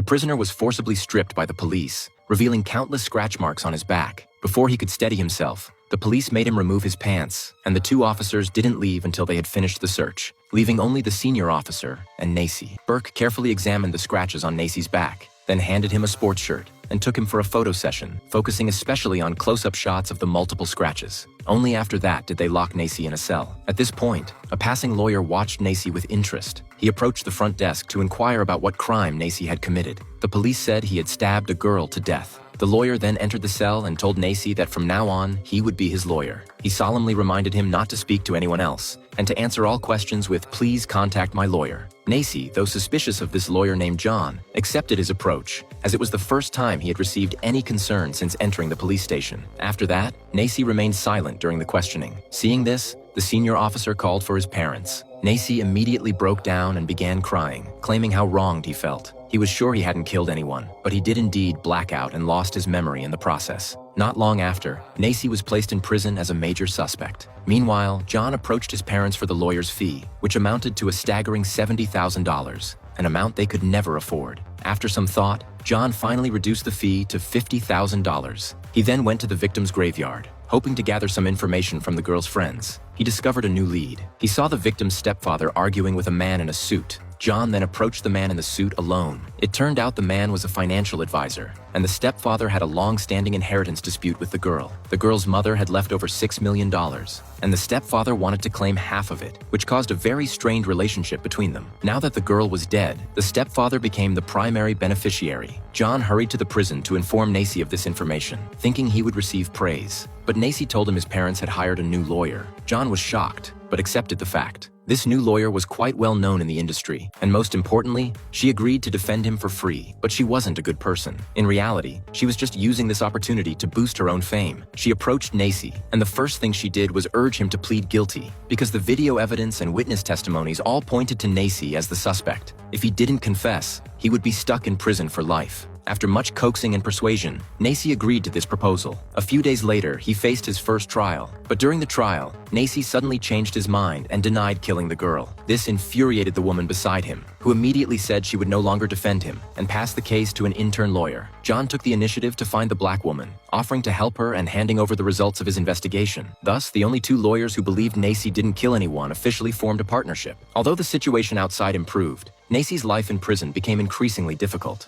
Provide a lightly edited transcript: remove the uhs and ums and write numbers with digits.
The prisoner was forcibly stripped by the police, revealing countless scratch marks on his back. Before he could steady himself, the police made him remove his pants, and the two officers didn't leave until they had finished the search, leaving only the senior officer and Nacy. Burke carefully examined the scratches on Nacy's back, then handed him a sports shirt and took him for a photo session, focusing especially on close-up shots of the multiple scratches. Only after that did they lock Nacy in a cell. At this point, a passing lawyer watched Nacy with interest. He approached the front desk to inquire about what crime Nacy had committed. The police said he had stabbed a girl to death. The lawyer then entered the cell and told Nacy that from now on, he would be his lawyer. He solemnly reminded him not to speak to anyone else, and to answer all questions with "Please contact my lawyer." Nacy, though suspicious of this lawyer named John, accepted his approach, as it was the first time he had received any concern since entering the police station. After that, Nacy remained silent during the questioning. Seeing this, the senior officer called for his parents. Nacy immediately broke down and began crying, claiming how wronged he felt. He was sure he hadn't killed anyone, but he did indeed black out and lost his memory in the process. Not long after, Nacy was placed in prison as a major suspect. Meanwhile, John approached his parents for the lawyer's fee, which amounted to a staggering $70,000, an amount they could never afford. After some thought, John finally reduced the fee to $50,000. He then went to the victim's graveyard, hoping to gather some information from the girl's friends. He discovered a new lead. He saw the victim's stepfather arguing with a man in a suit. John then approached the man in the suit alone. It turned out the man was a financial advisor, and the stepfather had a long-standing inheritance dispute with the girl. The girl's mother had left over $6 million, and the stepfather wanted to claim half of it, which caused a very strained relationship between them. Now that the girl was dead, the stepfather became the primary beneficiary. John hurried to the prison to inform Nacy of this information, thinking he would receive praise. But Nacy told him his parents had hired a new lawyer. John was shocked, but accepted the fact. This new lawyer was quite well known in the industry, and most importantly, she agreed to defend him for free. But she wasn't a good person. In reality, she was just using this opportunity to boost her own fame. She approached Nacy, and the first thing she did was urge him to plead guilty, because the video evidence and witness testimonies all pointed to Nacy as the suspect. If he didn't confess, he would be stuck in prison for life. After much coaxing and persuasion, Nacy agreed to this proposal. A few days later, he faced his first trial. But during the trial, Nacy suddenly changed his mind and denied killing the girl. This infuriated the woman beside him, who immediately said she would no longer defend him and passed the case to an intern lawyer. John took the initiative to find the black woman, offering to help her and handing over the results of his investigation. Thus, the only two lawyers who believed Nacy didn't kill anyone officially formed a partnership. Although the situation outside improved, Nacy's life in prison became increasingly difficult.